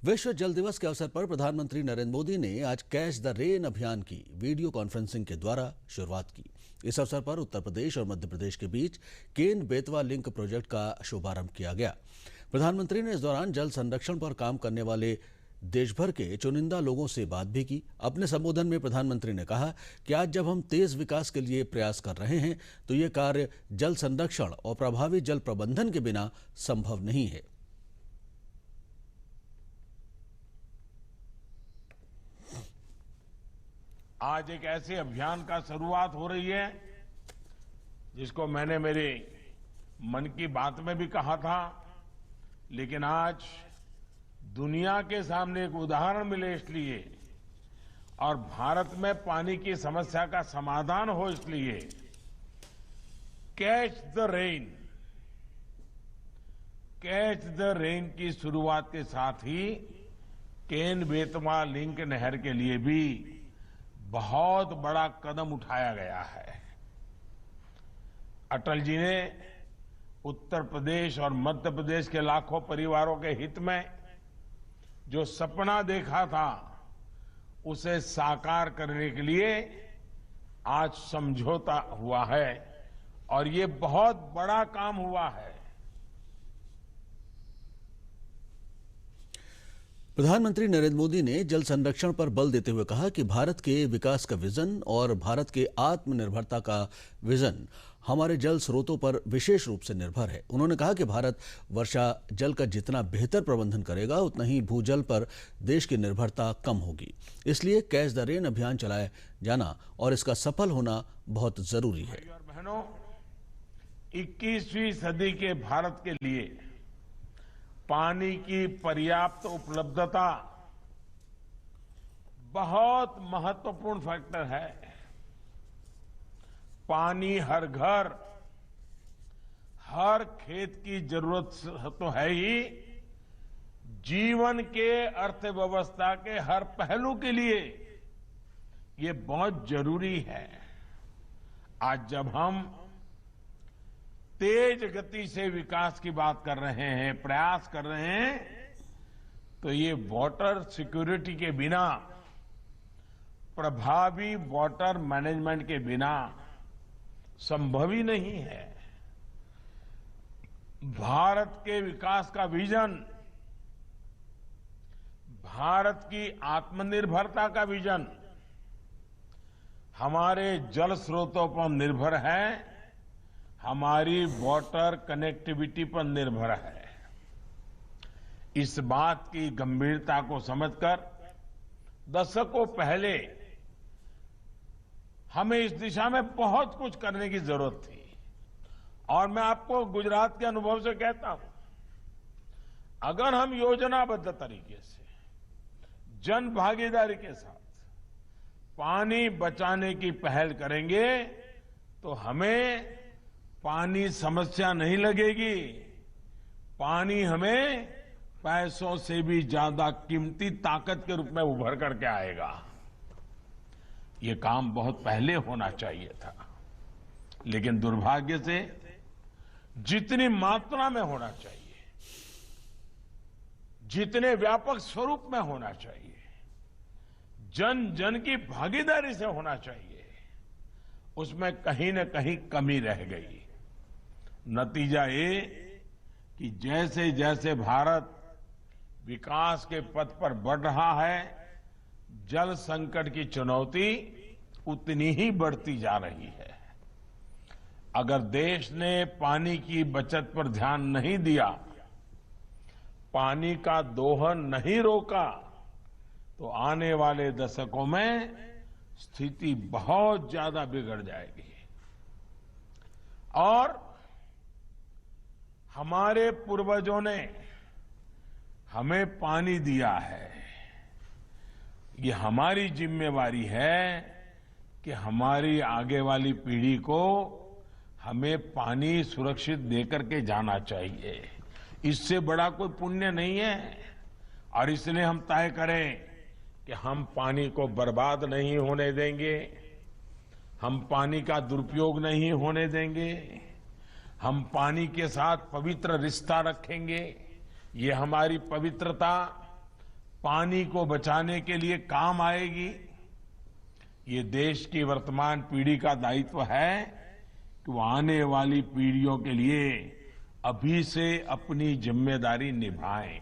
विश्व जल दिवस के अवसर पर प्रधानमंत्री नरेंद्र मोदी ने आज कैच द रेन अभियान की वीडियो कॉन्फ्रेंसिंग के द्वारा शुरुआत की। इस अवसर पर उत्तर प्रदेश और मध्य प्रदेश के बीच केन बेतवा लिंक प्रोजेक्ट का शुभारंभ किया गया। प्रधानमंत्री ने इस दौरान जल संरक्षण पर काम करने वाले देश भर के चुनिंदा लोगों से बात भी की। अपने संबोधन में प्रधानमंत्री ने कहा कि आज जब हम तेज विकास के लिए प्रयास कर रहे हैं तो ये कार्य जल संरक्षण और प्रभावी जल प्रबंधन के बिना संभव नहीं है। आज एक ऐसे अभियान का शुरुआत हो रही है जिसको मैंने मेरे मन की बात में भी कहा था, लेकिन आज दुनिया के सामने एक उदाहरण मिले इसलिए और भारत में पानी की समस्या का समाधान हो इसलिए कैच द रेन की शुरुआत के साथ ही केन बेतवा लिंक नहर के लिए भी बहुत बड़ा कदम उठाया गया है। अटल जी ने उत्तर प्रदेश और मध्य प्रदेश के लाखों परिवारों के हित में जो सपना देखा था उसे साकार करने के लिए आज समझौता हुआ है और ये बहुत बड़ा काम हुआ है। प्रधानमंत्री नरेंद्र मोदी ने जल संरक्षण पर बल देते हुए कहा कि भारत के विकास का विजन और भारत के आत्मनिर्भरता का विजन हमारे जल स्रोतों पर विशेष रूप से निर्भर है। उन्होंने कहा कि भारत वर्षा जल का जितना बेहतर प्रबंधन करेगा उतना ही भूजल पर देश की निर्भरता कम होगी। इसलिए कैच द रेन अभियान चलाया जाना और इसका सफल होना बहुत जरूरी है। भाइयों और बहनों, 21वीं सदी के भारत के लिए पानी की पर्याप्त उपलब्धता बहुत महत्वपूर्ण फैक्टर है। पानी हर घर, हर खेत की जरूरत तो है ही, जीवन के अर्थव्यवस्था के हर पहलू के लिए ये बहुत जरूरी है। आज जब हम तेज गति से विकास की बात कर रहे हैं, प्रयास कर रहे हैं, तो ये वाटर सिक्योरिटी के बिना, प्रभावी वाटर मैनेजमेंट के बिना संभव ही नहीं है। भारत के विकास का विजन, भारत की आत्मनिर्भरता का विजन हमारे जल स्रोतों पर निर्भर है, हमारी वाटर कनेक्टिविटी पर निर्भर है। इस बात की गंभीरता को समझकर दशकों पहले हमें इस दिशा में बहुत कुछ करने की जरूरत थी और मैं आपको गुजरात के अनुभव से कहता हूं, अगर हम योजनाबद्ध तरीके से जन भागीदारी के साथ पानी बचाने की पहल करेंगे तो हमें पानी समस्या नहीं लगेगी। पानी हमें पैसों से भी ज्यादा कीमती ताकत के रूप में उभर करके आएगा। ये काम बहुत पहले होना चाहिए था, लेकिन दुर्भाग्य से जितनी मात्रा में होना चाहिए, जितने व्यापक स्वरूप में होना चाहिए, जन जन की भागीदारी से होना चाहिए, उसमें कहीं न कहीं कमी रह गई। नतीजा ये कि जैसे जैसे भारत विकास के पथ पर बढ़ रहा है, जल संकट की चुनौती उतनी ही बढ़ती जा रही है। अगर देश ने पानी की बचत पर ध्यान नहीं दिया, पानी का दोहन नहीं रोका, तो आने वाले दशकों में स्थिति बहुत ज्यादा बिगड़ जाएगी। और हमारे पूर्वजों ने हमें पानी दिया है, ये हमारी जिम्मेवारी है कि हमारी आगे वाली पीढ़ी को हमें पानी सुरक्षित देकर के जाना चाहिए। इससे बड़ा कोई पुण्य नहीं है और इसलिए हम तय करें कि हम पानी को बर्बाद नहीं होने देंगे, हम पानी का दुरुपयोग नहीं होने देंगे, हम पानी के साथ पवित्र रिश्ता रखेंगे। ये हमारी पवित्रता पानी को बचाने के लिए काम आएगी। ये देश की वर्तमान पीढ़ी का दायित्व है कि वो आने वाली पीढ़ियों के लिए अभी से अपनी जिम्मेदारी निभाएं।